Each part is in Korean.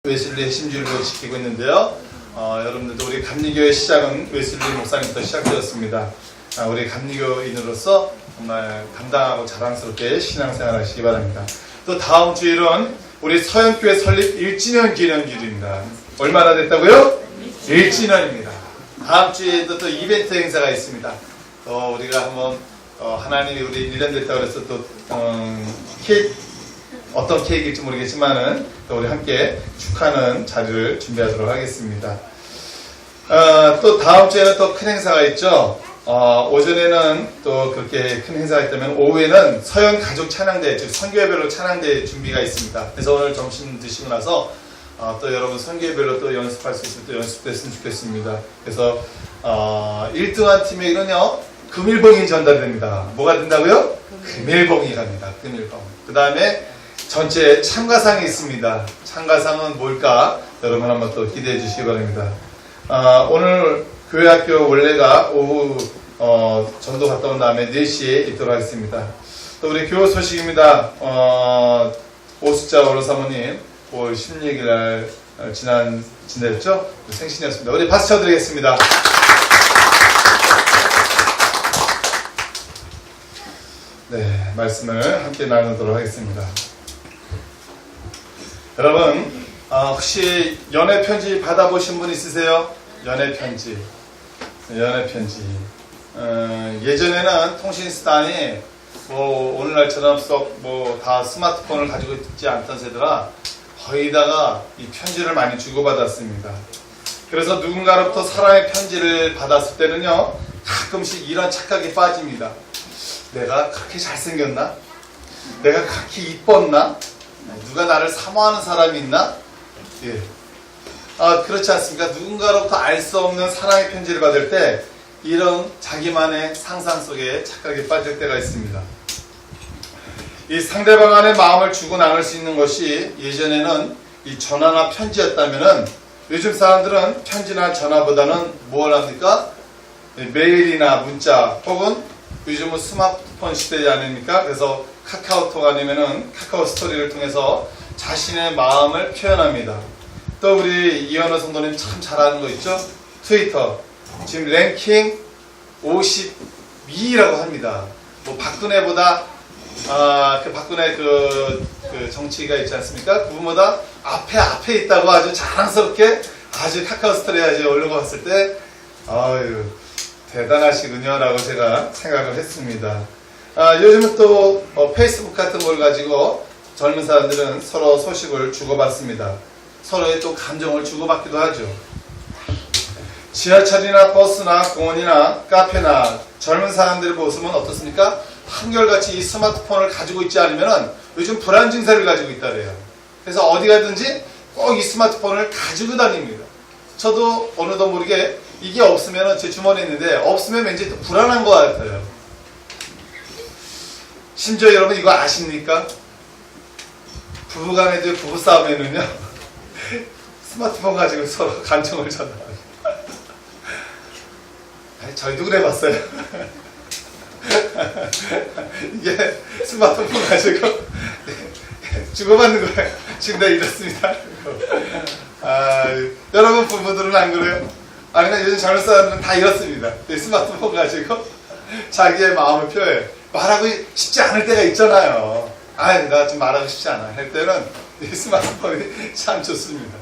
웨슬리의 심주를 지키고 있는데요. 여러분들도 우리 감리교의 시작은 웨슬리 목사님부터 시작되었습니다. 우리 감리교인으로서 정말 감당하고 자랑스럽게 신앙생활 하시기 바랍니다. 또 다음 주일은 우리 서영교회 설립 1주년 기념주일입니다. 얼마나 됐다고요? 1주년입니다. 다음 주에도 또 이벤트 행사가 있습니다. 우리가 한번 하나님이 우리 1년 됐다고 해서 또 케이크, 어떤 케이크일지 모르겠지만은 또 우리 함께 축하하는 자리를 준비하도록 하겠습니다. 또 다음 주에는 또 큰 행사가 있죠. 오전에는 또 그렇게 큰 행사가 있다면 오후에는 서영 가족 찬양대, 즉 선교회별로 찬양대 준비가 있습니다. 그래서 오늘 점심 드시고 나서 또 여러분 선교회별로 또 연습할 수 있으면 또 연습됐으면 좋겠습니다. 그래서 1등한 팀에는요 금일봉이 전달됩니다. 뭐가 된다고요? 금일봉이 갑니다. 금일봉. 그 다음에 전체 참가상이 있습니다. 참가상은 뭘까? 여러분 한번 또 기대해 주시기 바랍니다. 오늘 교회학교 원래가 오후 전도 갔다 온 다음에 4시에 있도록 하겠습니다. 또 우리 교회 소식입니다. 오수자 원로사모님 5월 16일 날 지냈죠? 생신이었습니다. 우리 박수 쳐드리겠습니다. 네, 말씀을 함께 나누도록 하겠습니다. 여러분, 혹시 연애 편지 받아보신 분 있으세요? 연애 편지. 예전에는 통신수단이 오늘날처럼 썩 다 스마트폰을 가지고 있지 않던 세대라 거의다가 이 편지를 많이 주고받았습니다. 그래서 누군가로부터 사랑의 편지를 받았을 때는요, 가끔씩 이런 착각에 빠집니다. 내가 그렇게 잘생겼나? 내가 그렇게 이뻤나? 누가 나를 사모하는 사람이 있나? 예. 그렇지 않습니까? 누군가로부터 알 수 없는 사랑의 편지를 받을 때 이런 자기만의 상상 속에 착각에 빠질 때가 있습니다. 이 상대방 안의 마음을 주고 나눌 수 있는 것이 예전에는 이 전화나 편지였다면은 요즘 사람들은 편지나 전화보다는 뭘 합니까? 메일이나 문자 혹은 요즘은 스마트폰 시대지 않습니까? 그래서 카카오톡 아니면은 카카오 스토리를 통해서 자신의 마음을 표현합니다. 또 우리 이현호 성도님 참 잘하는 거 있죠? 트위터. 지금 랭킹 52라고 합니다. 박근혜보다, 박근혜 그 정치가 있지 않습니까? 그분보다 앞에 있다고 아주 자랑스럽게 아주 카카오 스토리에 아주 올려봤을 때, 아유, 대단하시군요. 라고 제가 생각을 했습니다. 요즘은 또 페이스북 같은 걸 가지고 젊은 사람들은 서로 소식을 주고받습니다. 서로의 또 감정을 주고받기도 하죠. 지하철이나 버스나 공원이나 카페나 젊은 사람들의 모습은 어떻습니까? 한결같이 이 스마트폰을 가지고 있지 않으면 요즘 불안 증세를 가지고 있다 그래요. 그래서 어디 가든지 꼭 이 스마트폰을 가지고 다닙니다. 저도 어느덧 모르게 이게 없으면 제 주머니에 있는데 없으면 왠지 또 불안한 것 같아요. 심지어 여러분 이거 아십니까? 부부간에도 부부싸움에는요 스마트폰 가지고 서로 감정을 전달합니다. 저희도 그래봤어요. 이게 스마트폰 가지고 주고받는 거예요. 지금 내가 이렇습니다. 여러분 부부들은 안 그래요? 그냥 요즘 젊은 사람들은 다 이렇습니다. 스마트폰 가지고 자기의 마음을 표해. 말하고 싶지 않을 때가 있잖아요. 나 좀 말하고 싶지 않아. 할 때는 이 스마트폰이 참 좋습니다.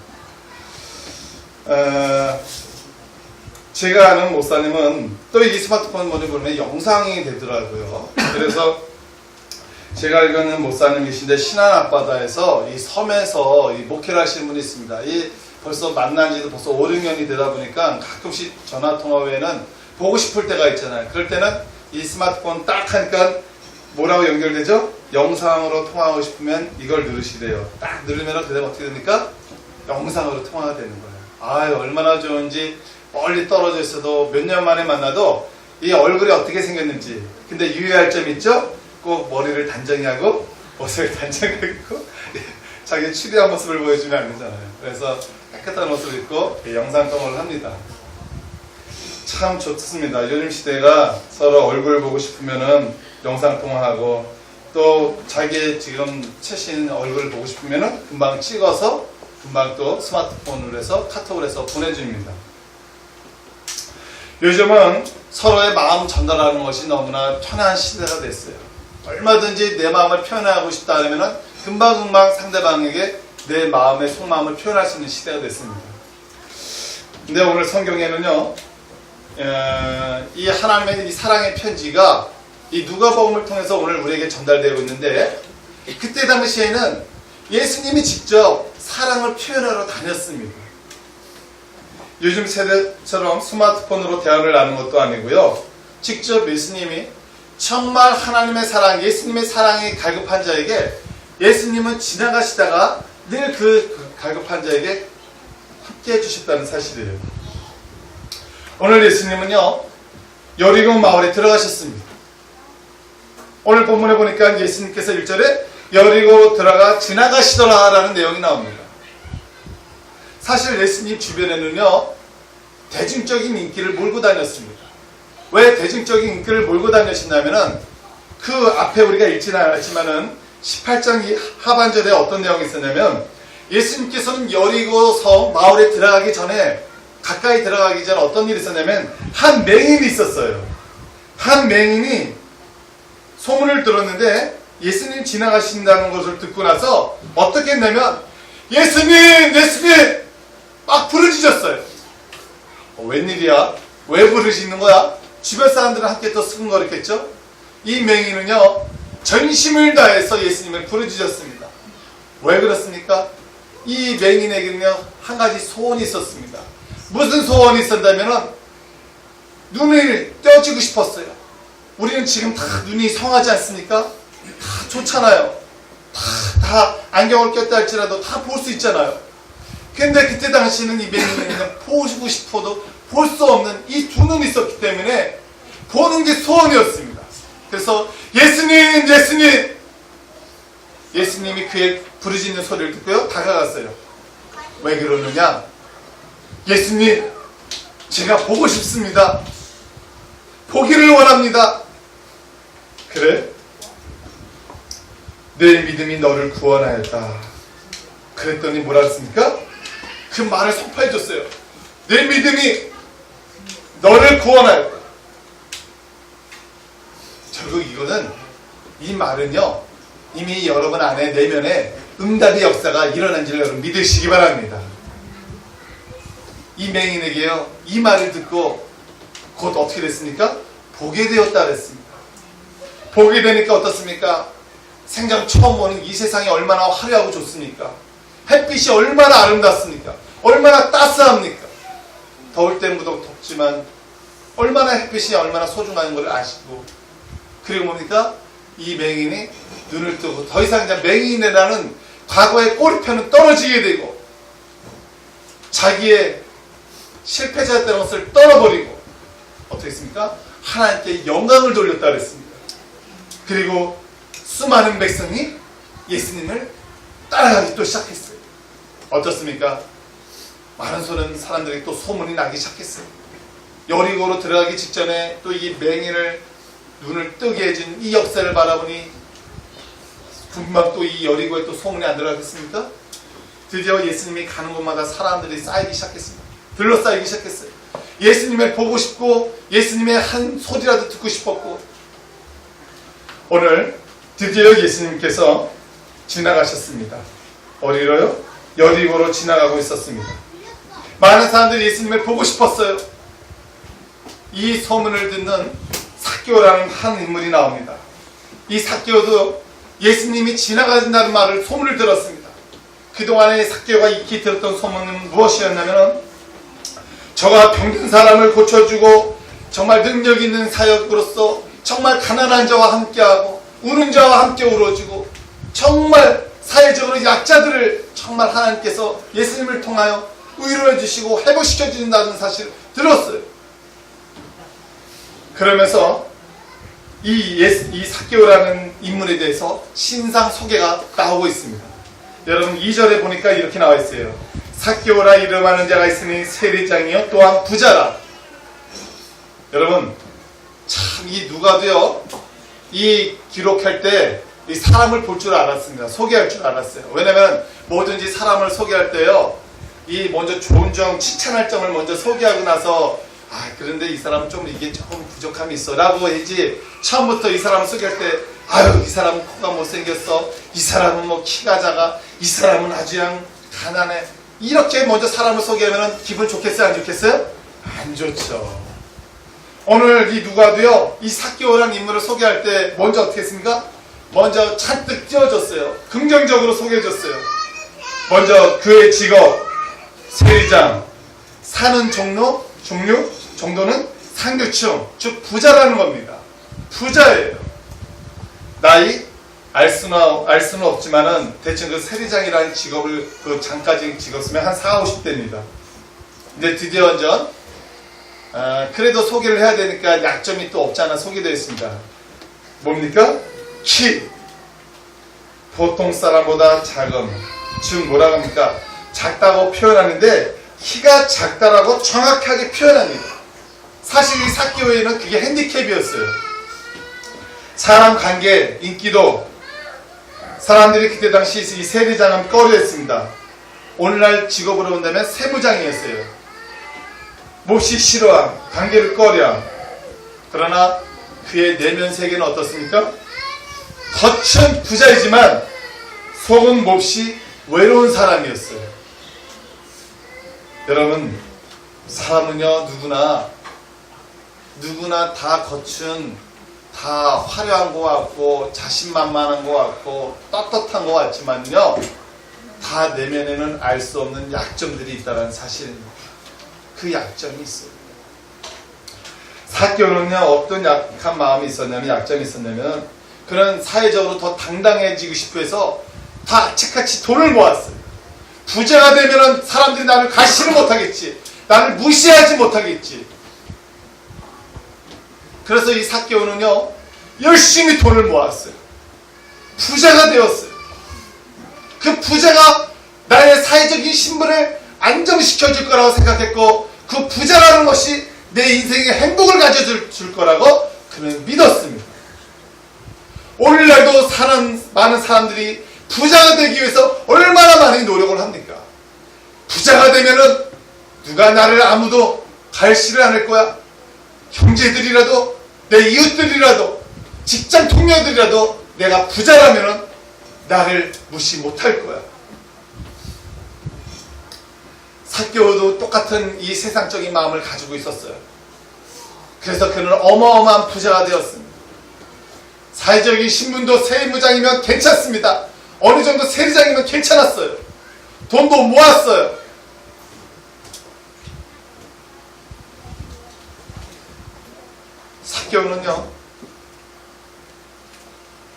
제가 아는 목사님은 또 이 스마트폰 뭐니 보면 영상이 되더라고요. 그래서 제가 알기로는 목사님이신데 신안 앞바다에서 이 섬에서 이 목회를 하시는 분이 있습니다. 이 벌써 만난 지도 벌써 5, 6년이 되다 보니까 가끔씩 전화통화 외에는 보고 싶을 때가 있잖아요. 그럴 때는 이 스마트폰 딱 하니까 뭐라고 연결되죠? 영상으로 통화하고 싶으면 이걸 누르시래요. 딱 누르면 그다음 어떻게 됩니까? 영상으로 통화가 되는 거예요. 얼마나 좋은지 멀리 떨어져 있어도 몇 년 만에 만나도 이 얼굴이 어떻게 생겼는지. 근데 유의할 점 있죠? 꼭 머리를 단정히 하고 옷을 단정히 입고 자기 추리한 모습을 보여주면 안 되잖아요. 그래서 깨끗한 옷을 입고 영상통화를 합니다. 참 좋습니다. 요즘 시대가 서로 얼굴 보고 싶으면은 영상통화하고 또 자기 지금 최신 얼굴을 보고 싶으면은 금방 찍어서 금방 또 스마트폰으로 해서 카톡을 해서 보내줍니다. 요즘은 서로의 마음 전달하는 것이 너무나 편한 시대가 됐어요. 얼마든지 내 마음을 표현하고 싶다 하면 금방금방 상대방에게 내 마음의 속마음을 표현할 수 있는 시대가 됐습니다. 근데 오늘 성경에는요, 이 하나님의 이 사랑의 편지가 이 누가복음을 통해서 오늘 우리에게 전달되고 있는데, 그때 당시에는 예수님이 직접 사랑을 표현하러 다녔습니다. 요즘 세대처럼 스마트폰으로 대화를 나누는 것도 아니고요, 직접 예수님이 정말 하나님의 사랑, 예수님의 사랑이 갈급한 자에게 예수님은 지나가시다가 늘 그 갈급한 자에게 함께 해주셨다는 사실이에요. 오늘 예수님은요, 여리고 마을에 들어가셨습니다. 오늘 본문에 보니까 예수님께서 1절에 여리고 들어가 지나가시더라 라는 내용이 나옵니다. 사실 예수님 주변에는요, 대중적인 인기를 몰고 다녔습니다. 왜 대중적인 인기를 몰고 다녔냐면은 그 앞에 우리가 읽지는 않았지만은 18장 하반절에 어떤 내용이 있었냐면, 예수님께서는 여리고 성 마을에 들어가기 전에, 가까이 들어가기 전에 어떤 일이 있었냐면 한 맹인이 있었어요. 한 맹인이 소문을 들었는데 예수님 지나가신다는 것을 듣고 나서 어떻게 했냐면 예수님! 예수님! 막 부르짖었어요. 웬일이야? 왜 부르짖는 거야? 주변 사람들은 함께 또 수근거렸겠죠? 이 맹인은요, 전심을 다해서 예수님을 부르짖었습니다. 왜 그렇습니까? 이 맹인에게는요, 한 가지 소원이 있었습니다. 무슨 소원이 있었냐면 눈을 떼어주고 싶었어요. 우리는 지금 다 눈이 성하지 않습니까? 다 좋잖아요. 다 안경을 꼈다 할지라도 다 볼 수 있잖아요. 근데 그때 당시에는 이 맹인에게는 보고 싶어도 볼 수 없는 이 두 눈이 있었기 때문에 보는 게 소원이었습니다. 그래서 예수님! 예수님! 예수님이 그의 부르짖는 소리를 듣고요, 다가갔어요. 왜 그러느냐? 예수님, 제가 보고 싶습니다. 보기를 원합니다. 그래? 내 믿음이 너를 구원하였다. 그랬더니 뭐라 했습니까? 그 말을 선포해줬어요. 내 믿음이 너를 구원하였다. 결국 이거는, 이 말은요, 이미 여러분 안에 내면에 응답의 역사가 일어난 줄 여러분 믿으시기 바랍니다. 이 맹인에게요, 이 말을 듣고 곧 어떻게 됐습니까? 보게 되었다 그랬습니다. 보게 되니까 어떻습니까? 생전 처음 보는 이 세상이 얼마나 화려하고 좋습니까? 햇빛이 얼마나 아름답습니까? 얼마나 따스합니까? 더울 땐 무척 덥지만 얼마나 햇빛이 얼마나 소중한 걸 아시고, 그리고 뭡니까? 이 맹인이 눈을 뜨고 더 이상 이제 맹인이라는 과거의 꼬리표는 떨어지게 되고 자기의 실패자였다는 것을 떨어버리고 어떻게 했습니까? 하나님께 영광을 돌렸다 그랬습니다. 그리고 수많은 백성이 예수님을 따라가기 또 시작했어요. 어떻습니까? 많은 사람들이 또 소문이 나기 시작했어요. 여리고로 들어가기 직전에 또 이 맹인을 눈을 뜨게 해준 이 역사를 바라보니 금방 또 이 여리고에 또 소문이 안 들어가겠습니까? 드디어 예수님이 가는 곳마다 사람들이 쌓이기 시작했습니다. 둘러싸이기 시작했어요. 예수님을 보고 싶고 예수님의 한 소리라도 듣고 싶었고, 오늘 드디어 예수님께서 지나가셨습니다. 어디로요? 여리고로 지나가고 있었습니다. 많은 사람들이 예수님을 보고 싶었어요. 이 소문을 듣는 삭개오라는 한 인물이 나옵니다. 이 삭개오도 예수님이 지나가신다는 말을 소문을 들었습니다. 그동안에 삭개오가 익히 들었던 소문은 무엇이었냐면, 저가 병든 사람을 고쳐주고 정말 능력 있는 사역으로서 정말 가난한 자와 함께하고 우는 자와 함께 울어주고 정말 사회적으로 약자들을 정말 하나님께서 예수님을 통하여 위로해 주시고 회복시켜 주신다는 사실을 들었어요. 그러면서 이 삭개오라는 인물에 대해서 신상 소개가 나오고 있습니다. 여러분 2절에 보니까 이렇게 나와 있어요. 삭개오라 이름하는 자가 있으니 세리장이요 또한 부자라. 여러분 참 이 누가도요, 이 기록할 때 이 사람을 볼 줄 알았습니다. 소개할 줄 알았어요. 왜냐면 뭐든지 사람을 소개할 때요, 이 먼저 좋은 점, 칭찬할 점을 먼저 소개하고 나서 그런데 이 사람은 좀 이게 조금 부족함이 있어 라고 했지, 처음부터 이 사람을 소개할 때 이 사람은 코가 못생겼어, 이 사람은 뭐 키가 작아, 이 사람은 아주 그냥 가난해, 이렇게 먼저 사람을 소개하면 기분 좋겠어요? 안 좋겠어요? 안 좋죠. 오늘 이 누가도요, 이 삭개오라는 인물을 소개할 때 먼저 어떻게 했습니까? 먼저 잔뜩 띄워줬어요. 긍정적으로 소개해줬어요. 먼저 그의 직업, 세리장, 사는 정도는 상류층, 즉 부자라는 겁니다. 부자예요. 나이 알 수는 없지만은 대충 그 세리장이라는 직업을, 그 장까지 직업 쓰면 한 40, 50대입니다. 이제 드디어 완전 그래도 소개를 해야 되니까 약점이 또 없지 않아 소개되어 있습니다. 뭡니까? 키. 보통 사람보다 작은, 즉 뭐라고 합니까? 작다고 표현하는데 키가 작다라고 정확하게 표현합니다. 사실 이 삭개오에는 그게 핸디캡이었어요. 사람 관계, 인기도, 사람들이 그때 당시 이 세리장은 꺼려했습니다. 오늘날 직업으로 본다면 세무장이었어요. 몹시 싫어함, 관계를 꺼려. 그러나 그의 내면 세계는 어떻습니까? 겉은 부자이지만 속은 몹시 외로운 사람이었어요. 여러분, 사람은요, 누구나 다 겉은 다 화려한 것 같고 자신만만한 것 같고 떳떳한 것 같지만요, 다 내면에는 알 수 없는 약점들이 있다는 사실입니다. 그 약점이 있어요. 삭개오는요, 어떤 약한 마음이 있었냐면, 약점이 있었냐면, 그런 사회적으로 더 당당해지고 싶어 해서 다 악착같이 돈을 모았어요. 부자가 되면은 사람들이 나를 가시를 못하겠지, 나를 무시하지 못하겠지. 그래서 이 삭개오는요, 열심히 돈을 모았어요. 부자가 되었어요. 그 부자가 나의 사회적인 신분을 안정시켜줄 거라고 생각했고, 그 부자라는 것이 내 인생에 행복을 가져줄 거라고 그는 믿었습니다. 오늘날도 많은 사람들이 부자가 되기 위해서 얼마나 많이 노력을 합니까? 부자가 되면은 누가 나를 아무도 갈시를 않을 거야. 형제들이라도, 내 이웃들이라도, 직장 동료들이라도 내가 부자라면은 나를 무시 못할 거야. 삭개오도 똑같은 이 세상적인 마음을 가지고 있었어요. 그래서 그는 어마어마한 부자가 되었습니다. 사회적인 신분도 세무장이면 괜찮습니다. 어느 정도 세리장이면 괜찮았어요. 돈도 모았어요. 삭개오는요,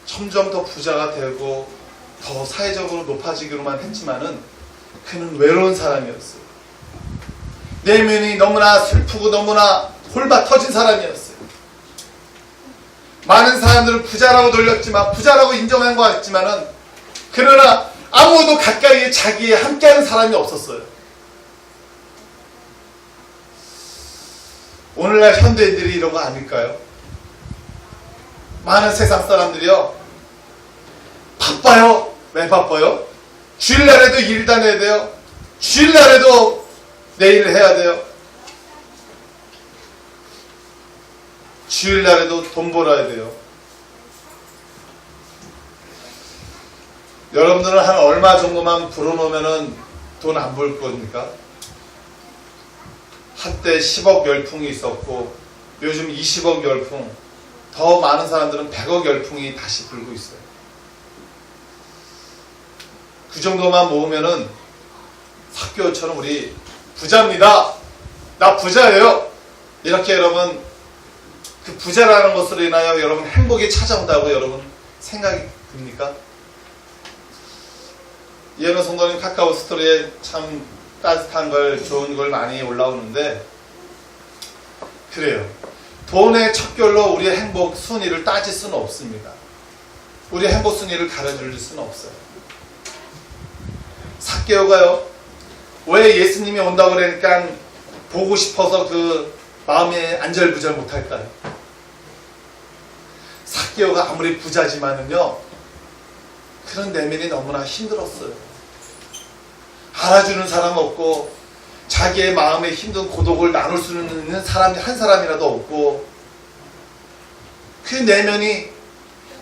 점점 더 부자가 되고 더 사회적으로 높아지기로만 했지만은 그는 외로운 사람이었어요. 내면이 너무나 슬프고 너무나 홀바 터진 사람이었어요. 많은 사람들은 부자라고 놀렸지만, 부자라고 인정한 것 같지만은, 그러나 아무도 가까이에 자기에 함께하는 사람이 없었어요. 오늘날 현대인들이 이런 거 아닐까요? 많은 세상 사람들이요, 바빠요. 왜 바빠요? 주일날에도 일 다녀야 돼요. 주일날에도 내일 해야 돼요. 주일날에도 돈 벌어야 돼요. 여러분들은 한 얼마 정도만 벌어놓으면 돈 안 벌 겁니까? 한때 10억 열풍이 있었고 요즘 20억 열풍, 더 많은 사람들은 100억 열풍이 다시 불고 있어요. 그 정도만 모으면은 삭개오처럼 우리 부자입니다, 나 부자예요, 이렇게 여러분 그 부자라는 것으로 인하여 여러분 행복이 찾아온다고 여러분 생각이 듭니까? 이해는 성도님 카카오 스토리에 참 따뜻한 걸, 좋은 걸 많이 올라오는데, 그래요. 돈의 척결로 우리의 행복 순위를 따질 수는 없습니다. 우리의 행복 순위를 가려줄 수는 없어요. 삭개오가요, 왜 예수님이 온다고 그러니까 보고 싶어서 그 마음에 안절부절 못할까요? 삭개오가 아무리 부자지만은요, 그런 내면이 너무나 힘들었어요. 알아주는 사람 없고 자기의 마음의 힘든 고독을 나눌 수 있는 사람이 한 사람이라도 없고 그 내면이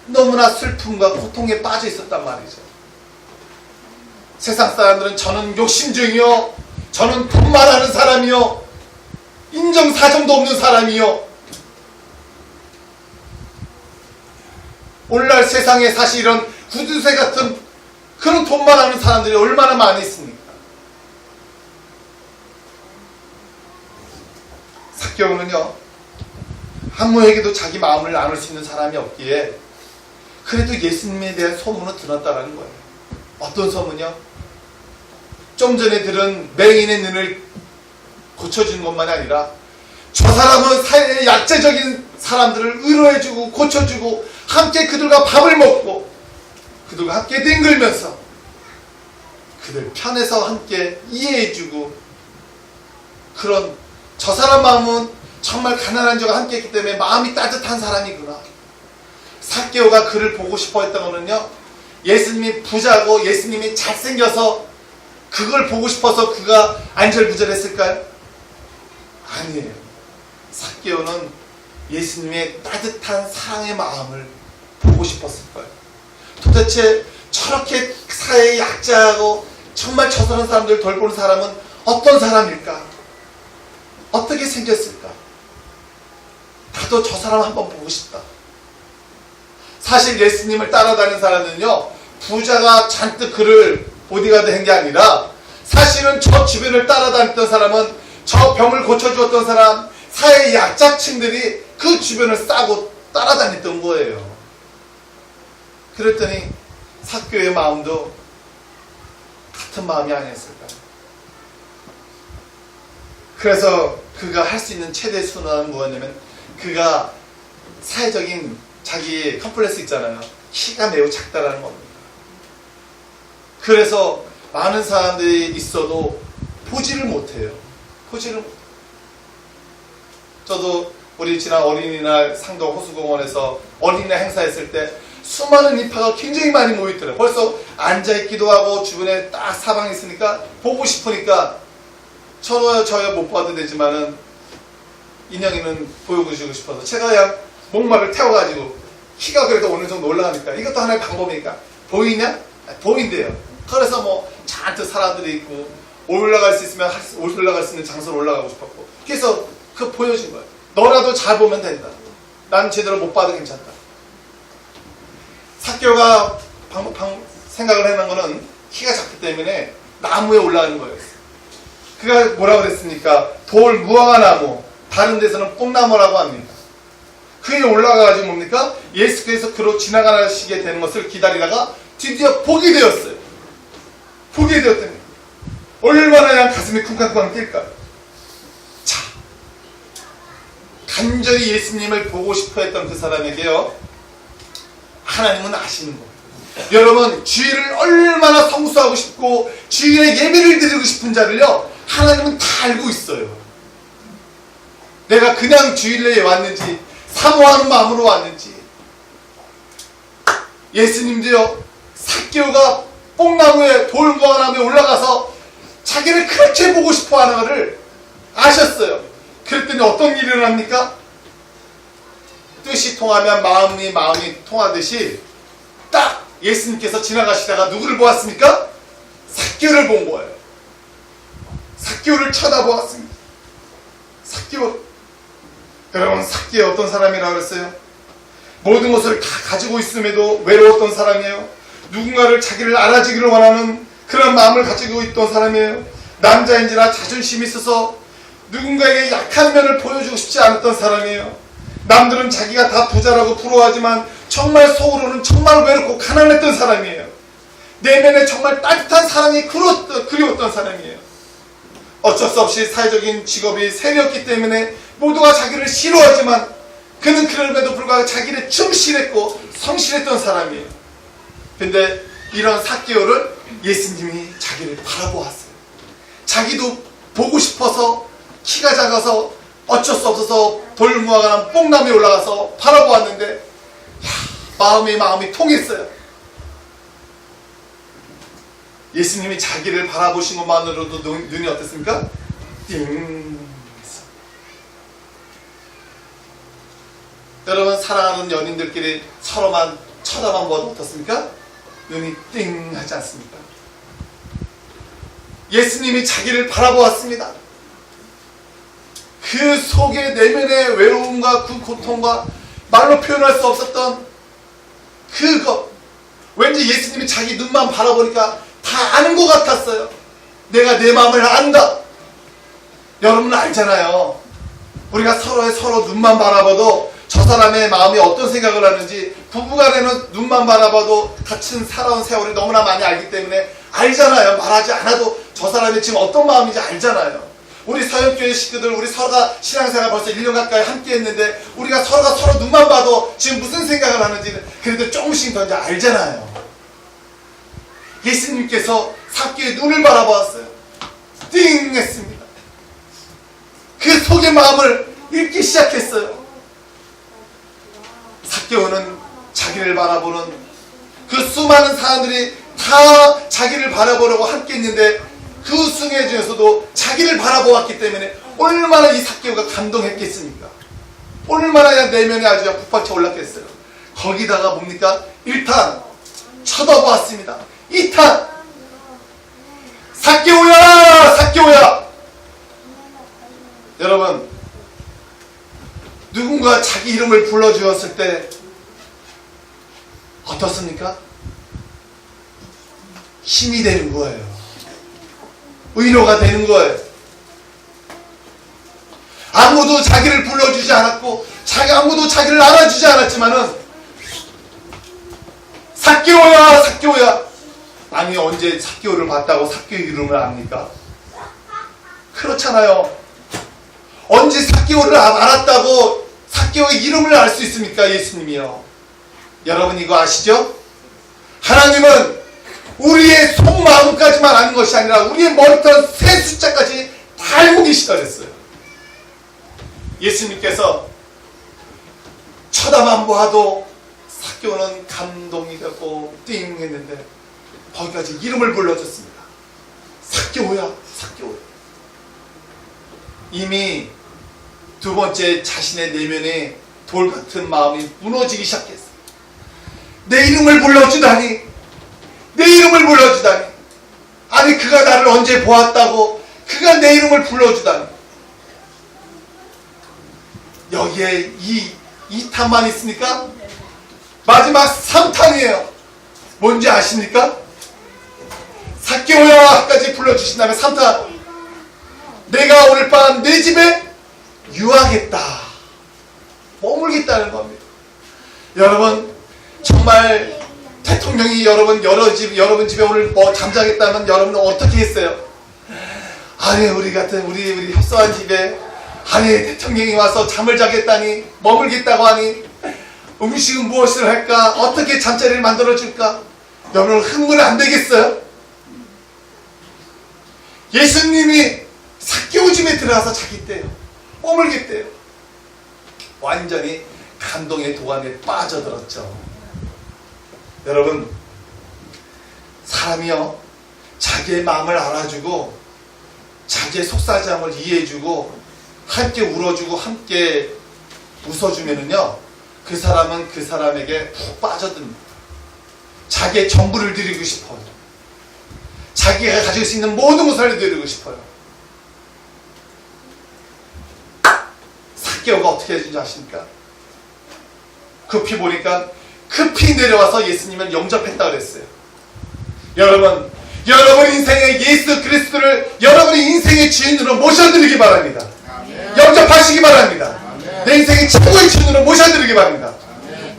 너무나 슬픔과 고통에 빠져 있었단 말이죠. 세상 사람들은 저는 욕심쟁이요, 저는 돈 많아하는 사람이요, 인정사정도 없는 사람이요. 오늘날 세상에 사실 이런 구두쇠 같은 그런 돈만 하는 사람들이 얼마나 많이 있습니까? 삭개오는요, 한무에게도 자기 마음을 나눌 수 있는 사람이 없기에 그래도 예수님에 대한 소문을 들었다라는 거예요. 어떤 소문이요? 좀 전에 들은 맹인의 눈을 고쳐주는 것만이 아니라 저 사람은 사회의 약자적인 사람들을 위로해주고 고쳐주고 함께 그들과 밥을 먹고 그들과 함께 뒹굴면서 그들 편에서 함께 이해해주고 그런 저 사람 마음은 정말 가난한 자가 함께 했기 때문에 마음이 따뜻한 사람이구나. 삭개오가 그를 보고 싶어 했던 거는요, 예수님이 부자고 예수님이 잘생겨서 그걸 보고 싶어서 그가 안절부절했을까요? 아니에요. 삭개오는 예수님의 따뜻한 사랑의 마음을 보고 싶었을 거예요. 도대체 저렇게 사회의 약자하고 정말 저서는 사람들을 돌보는 사람은 어떤 사람일까? 어떻게 생겼을까? 나도 저 사람 한번 보고 싶다. 사실 예수님을 따라다니는 사람은요, 부자가 잔뜩 그를 보디가드 한 게 아니라 사실은 저 주변을 따라다녔던 사람은 저 병을 고쳐주었던 사람, 사회의 약자층들이 그 주변을 싸고 따라다녔던 거예요. 그랬더니 삭개오의 마음도 같은 마음이 아니었을까요? 그래서 그가 할 수 있는 최대 수단은 뭐였냐면 그가 사회적인 자기 컴플렉스 있잖아요. 키가 매우 작다라는 겁니다. 그래서 많은 사람들이 있어도 보지를 못해요. 보지를 못해요. 저도 우리 지난 어린이날 상도 호수공원에서 어린이날 행사했을 때 수많은 인파가 굉장히 많이 모이더라고요. 벌써 앉아있기도 하고 주변에 딱 사방이 있으니까 보고 싶으니까 저야 못 봐도 되지만은 인형이는 보여주고 싶어서 제가 그냥 목마를 태워가지고 키가 그래도 어느 정도 올라가니까 이것도 하나의 방법이니까 보이냐? 보인대요. 그래서 뭐 잔뜩 사람들이 있고 올라갈 수 있으면 올라갈 수 있는 장소로 올라가고 싶었고 그래서 그 보여준 거예요. 너라도 잘 보면 된다. 난 제대로 못 봐도 괜찮다. 삭개오가 생각을 해놓은 거는 키가 작기 때문에 나무에 올라가는 거예요. 그가 뭐라고 그랬습니까? 돌 무화과 나무, 다른 데서는 뽕나무라고 합니다. 그 위에 올라가가지고 뭡니까? 예수께서 그로 지나가시게 되는 것을 기다리다가 드디어 보게 되었어요. 보게 되었더니 얼마나 그냥 가슴이 쿵쾅쿵쾅 뛸까요? 자, 간절히 예수님을 보고 싶어 했던 그 사람에게요, 하나님은 아시는 거예요. 여러분, 주일을 얼마나 성수하고 싶고 주일에 예배를 드리고 싶은 자를요, 하나님은 다 알고 있어요. 내가 그냥 주일에 왔는지 사모하는 마음으로 왔는지. 예수님도요, 삭개오가 뽕나무에 돌무화과나무에 올라가서 자기를 그렇게 보고 싶어하는 것을 아셨어요. 그랬더니 어떤 일이 일어납니까? 뜻이 통하면 마음이 통하듯이 딱 예수님께서 지나가시다가 누구를 보았습니까? 삭개오를 본 거예요. 삭개오를 쳐다보았습니다. 삭개오. 여러분, 삭개오 어떤 사람이라고 그랬어요? 모든 것을 다 가지고 있음에도 외로웠던 사람이에요. 누군가를 자기를 알아주기를 원하는 그런 마음을 가지고 있던 사람이에요. 남자인지라 자존심이 있어서 누군가에게 약한 면을 보여주고 싶지 않았던 사람이에요. 남들은 자기가 다 부자라고 부러워하지만 정말 속으로는 정말 외롭고 가난했던 사람이에요. 내면에 정말 따뜻한 사랑이 그리웠던 사람이에요. 어쩔 수 없이 사회적인 직업이 세렸기 때문에 모두가 자기를 싫어하지만 그는 그럼에도 불구하고 자기를 충실했고 성실했던 사람이에요. 근데 이런 삭개오를 예수님이 자기를 바라보았어요. 자기도 보고 싶어서 키가 작아서 어쩔 수 없어서 돌무화과나무 뽕나무에 올라가서 바라보았는데 마음이 통했어요. 예수님이 자기를 바라보신 것만으로도 눈이 어땠습니까? 띵. 여러분, 사랑하는 연인들끼리 서로만 쳐다만 보아도 어떻습니까? 눈이 띵 하지 않습니까? 예수님이 자기를 바라보았습니다. 그 속에 내면의 외로움과 그 고통과 말로 표현할 수 없었던 그것, 왠지 예수님이 자기 눈만 바라보니까 다 아는 것 같았어요. 내가 내 마음을 안다. 여러분 알잖아요. 우리가 서로 눈만 바라봐도 저 사람의 마음이 어떤 생각을 하는지, 부부간에는 눈만 바라봐도 같이 살아온 세월이 너무나 많이 알기 때문에 알잖아요. 말하지 않아도 저 사람이 지금 어떤 마음인지 알잖아요. 우리 사역교회 식구들, 우리 서로가 신앙생활 벌써 1년 가까이 함께 했는데 우리가 서로가 서로 눈만 봐도 지금 무슨 생각을 하는지 그래도 조금씩 더 이제 알잖아요. 예수님께서 삭개의 눈을 바라보았어요. 띵 했습니다. 그 속의 마음을 읽기 시작했어요. 삭개오는 자기를 바라보는 그 수많은 사람들이 다 자기를 바라보려고 함께 했는데 그 수계 중에서도 자기를 바라보았기 때문에 얼마나 이 삭개오가 감동했겠습니까? 얼마나 내면에 아주 북받쳐 올랐겠어요. 거기다가 뭡니까? 1탄 쳐다보았습니다. 2탄 삭개오야! 삭개오야! 여러분, 누군가 자기 이름을 불러주었을 때 어떻습니까? 힘이 되는 거예요. 위로가 되는 거예요. 아무도 자기를 불러주지 않았고 아무도 자기를 알아주지 않았지만은 삭개오야! 삭개오야! 아니, 언제 삭개오를 봤다고 삭개오 이름을 압니까? 그렇잖아요. 언제 삭개오를 알았다고 삭개오의 이름을 알 수 있습니까? 예수님이요. 여러분 이거 아시죠? 하나님은 우리의 속마음까지만 아는 것이 아니라 우리의 머리털 세 숫자까지 다 알고 계시다 그랬어요. 예수님께서 쳐다만 보아도 삭개오는 감동이 되고 띵 했는데 거기까지 이름을 불러줬습니다. 삭개오야, 삭개오야. 이미 두 번째 자신의 내면에 돌 같은 마음이 무너지기 시작했어요. 내 이름을 불러주다니, 내 이름을 불러주다니. 아니, 그가 나를 언제 보았다고 그가 내 이름을 불러주다니. 여기에 2탄만 있으니까 마지막 3탄이에요. 뭔지 아십니까? 삭개오야까지 불러주신 다음에 3탄. 내가 오늘 밤 내 집에 유하겠다. 머물겠다는 겁니다. 여러분, 정말 대통령이 여러분 집에 오늘 잠자겠다면 여러분은 어떻게 했어요? 아니, 우리 협소한 집에 아니, 대통령이 와서 잠을 자겠다니, 머물겠다고 하니, 음식은 무엇을 할까? 어떻게 잠자리를 만들어줄까? 여러분, 흥분 안 되겠어요? 예수님이 삭개오 집에 들어가서 자겠대요. 머물겠대요. 완전히 감동의 도안에 빠져들었죠. 여러분, 사람이요, 자기의 마음을 알아주고 자기의 속사정을 이해해주고 함께 울어주고 함께 웃어주면은요, 그 사람은 그 사람에게 푹 빠져듭니다. 자기의 전부를 드리고 싶어요. 자기가 가질 수 있는 모든 것을 드리고 싶어요. 삭개오가 어떻게 해준지 아십니까? 급히 보니까 급히 내려와서 예수님을 영접했다 그랬어요. 여러분 인생의 예수 그리스도를 여러분의 인생의 주인으로 모셔드리기 바랍니다. 영접하시기 바랍니다. 내 인생의 최고의 주인으로 모셔드리기 바랍니다.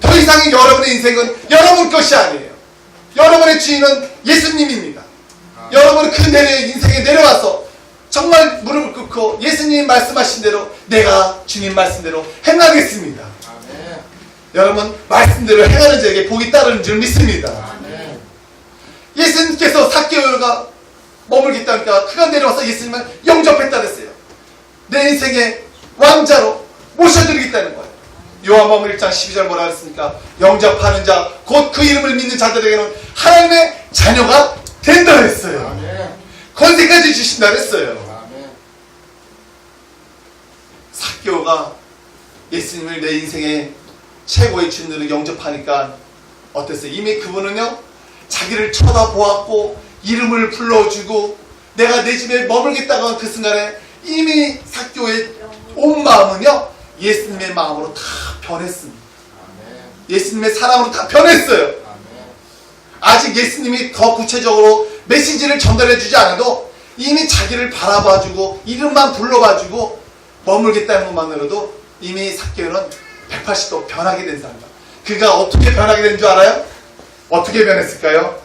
더 이상의 여러분의 인생은 여러분 것이 아니에요. 여러분의 주인은 예수님입니다. 여러분은 그 인생에 내려와서 정말 무릎을 꿇고 예수님 말씀하신 대로 내가 주님 말씀대로 행하겠습니다. 여러분, 말씀대로 행하는 자에게 복이 따르는 줄 믿습니다. 예수님께서 삭개오가 머물겠다니까 그가 내려와서 예수님을 영접했다 그랬어요. 내 인생의 왕자로 모셔드리겠다는 거예요. 요한복음 1장 12절 뭐라 그랬습니까? 영접하는 자, 곧 그 이름을 믿는 자들에게는 하나님의 자녀가 된다 했어요. 권세까지 주신다 했어요. 삭개오가 예수님을 내 인생의 최고의 주인으로 영접하니까 어땠어요? 이미 그분은요, 자기를 쳐다보았고 이름을 불러주고 내가 내 집에 머물겠다고 한 그 순간에 이미 삭개오의 온 마음은요, 예수님의 마음으로 다 변했습니다. 예수님의 사랑으로 다 변했어요. 아직 예수님이 더 구체적으로 메시지를 전달해 주지 않아도 이미 자기를 바라봐주고 이름만 불러봐주고 머물겠다는 것만으로도 이미 삭개오는 180도 변하게 된 사람이다. 그가 어떻게 변하게 된 줄 알아요? 어떻게 변했을까요?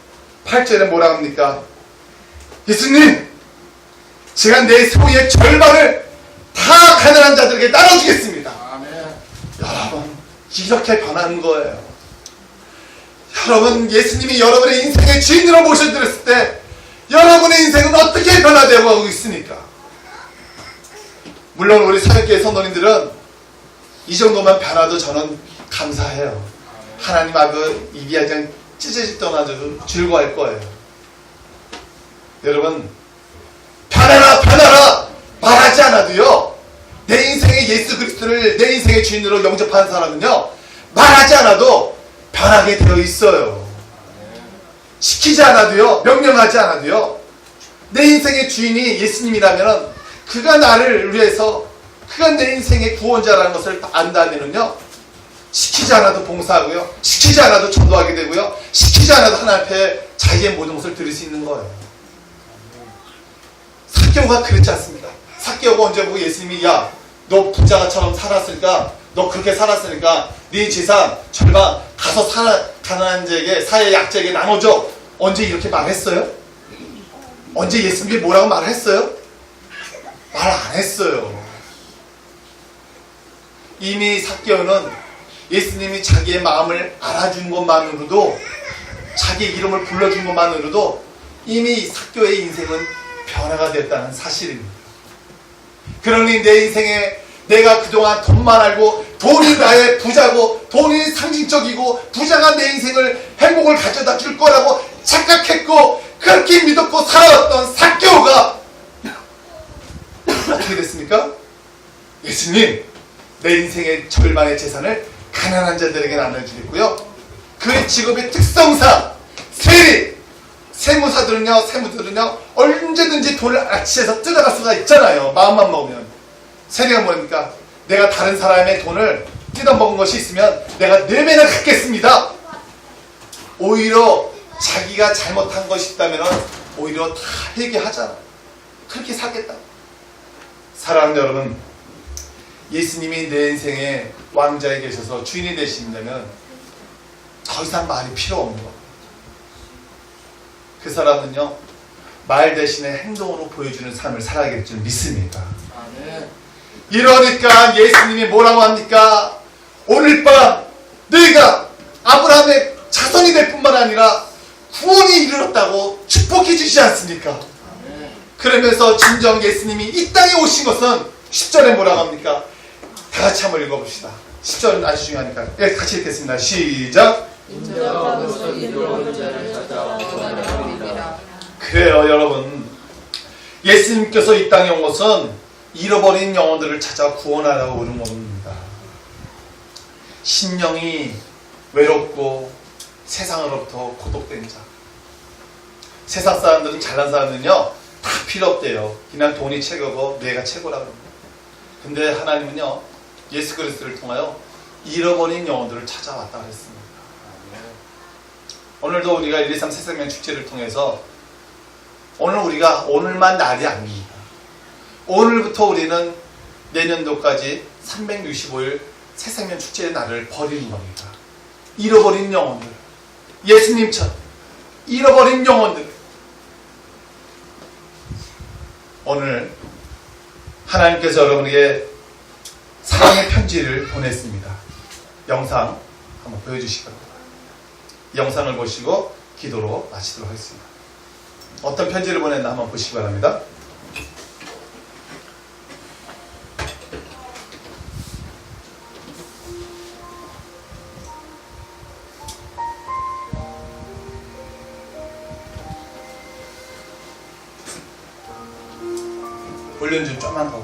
8절에 뭐라 합니까? 예수님, 제가 내 소유의 절반을 다 가난한 자들에게 나눠주겠습니다. 여러분, 이렇게 변하는 거예요. 여러분, 예수님이 여러분의 인생의 주인으로 모셔드렸을 때 여러분의 인생은 어떻게 변화되고 하고 있습니까? 물론 우리 사역교회 성도님들은 이 정도만 변화도 저는 감사해요. 하나님 앞에 입이 그냥 찢어질 떠나도 즐거워할 거예요. 여러분, 변하라 변하라 말하지 않아도요, 내 인생의 예수 그리스도를 내 인생의 주인으로 영접한 사람은요, 말하지 않아도 변하게 되어 있어요. 시키지 않아도요, 명령하지 않아도요, 내 인생의 주인이 예수님이라면 그가 나를 위해서, 그가 내 인생의 구원자라는 것을 안다면은요, 시키지 않아도 봉사하고요, 시키지 않아도 전도하게 되고요, 시키지 않아도 하나님 앞에 자기의 모든 것을 드릴 수 있는 거예요. 삭개오가 그랬지 않습니까? 삭개오가 언제 보고 예수님이, 야, 너 부자가처럼 살았으니까, 너 그렇게 살았으니까 네 재산 절반 가서 가난한 자에게, 사회 약자에게 나눠줘. 언제 이렇게 말했어요? 언제 예수님이 뭐라고 말했어요? 말 안 했어요. 이미 삭개오는 예수님이 자기의 마음을 알아준 것만으로도, 자기 이름을 불러준 것만으로도 이미 삭개오의 인생은 변화가 됐다는 사실입니다. 그러니 내 인생에 내가 그동안 돈만 알고, 돈이 나의 부자고, 돈이 상징적이고, 부자가 내 인생을 행복을 가져다 줄 거라고 착각했고 그렇게 믿었고 살아왔던 삭개오가 어떻게 됐습니까? 예수님, 내 인생의 절반의 재산을 가난한 자들에게 나눠주겠고요, 그의 직업의 특성상 세무들은요 언제든지 돈을 아치해서 뜯어갈 수가 있잖아요. 마음만 먹으면. 세리가 뭐입니까? 내가 다른 사람의 돈을 뜯어먹은 것이 있으면 내가 4배나 갚겠습니다. 오히려 자기가 잘못한 것이 있다면 오히려 다 회개하잖아. 그렇게 살겠다. 사랑하는 여러분, 예수님이 내 인생의 왕자에 계셔서 주인이 되신다면 더 이상 말이 필요 없는 거예요. 그 사람은요, 말 대신에 행동으로 보여주는 삶을 살아야 될 줄 믿습니다. 이러니까 예수님이 뭐라고 합니까? 오늘 밤 너희가 아브라함의 자손이 될 뿐만 아니라 구원이 이르렀다고 축복해 주시지 않습니까? 그러면서 진정 예수님이 이 땅에 오신 것은 10절에 뭐라고 합니까? 다 같이 한번 읽어봅시다. 10절은 아주 중요하니까. 네, 같이 읽겠습니다. 시작. 그래요, 여러분. 예수님께서 이 땅에 온 것은 잃어버린 영혼들을 찾아 구원하라고 오는 겁니다. 심령이 외롭고 세상으로부터 고독된 자. 세상 사람들은, 잘난 사람들은요 다 필요 없대요. 그냥 돈이 최고고 뇌가 최고라고 합니다. 근데 하나님은요, 예수 그리스도를 통하여 잃어버린 영혼들을 찾아왔다 그랬습니다. 오늘도 우리가 123 새생명 축제를 통해서 오늘만 날이 아닙니다. 오늘부터 우리는 내년도까지 365일 새생명 축제의 날을 버리는 겁니다. 잃어버린 영혼들, 예수님처럼 잃어버린 영혼들, 오늘 하나님께서 여러분에게 사랑의 편지를 보냈습니다. 영상 한번 보여주시기 바랍니다. 영상을 보시고 기도로 마치도록 하겠습니다. 어떤 편지를 보냈나 한번 보시기 바랍니다. 올려준 좀만 더.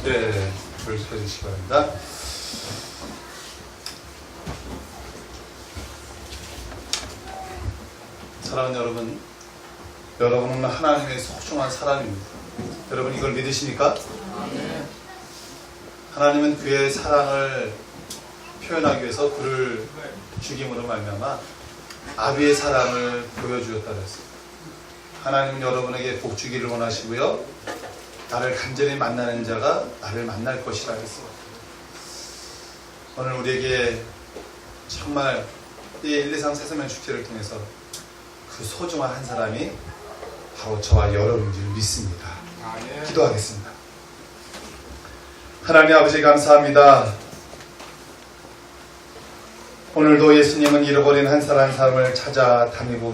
네, 불 켜주시기 바랍니다. 사랑하는 여러분, 여러분은 하나님의 소중한 사람입니다. 여러분 이걸 믿으십니까? 하나님은 그의 사랑을 표현하기 위해서 그를 죽임으로 말미암아 아비의 사랑을 보여주었다 그랬습니다. 하나님은 여러분에게 복 주기를 원하시고요. 나를 간절히 만나는 자가 나를 만날 것이라 했어요. 오늘 우리에게 정말 이 1, 2, 3 세세면 축제를 통해서 그 소중한 한 사람이 바로 저와 여러분인 줄 믿습니다. 기도하겠습니다. 하나님 아버지 감사합니다. 오늘도 예수님은 잃어버린 한 사람을 찾아 다니고 계십니다.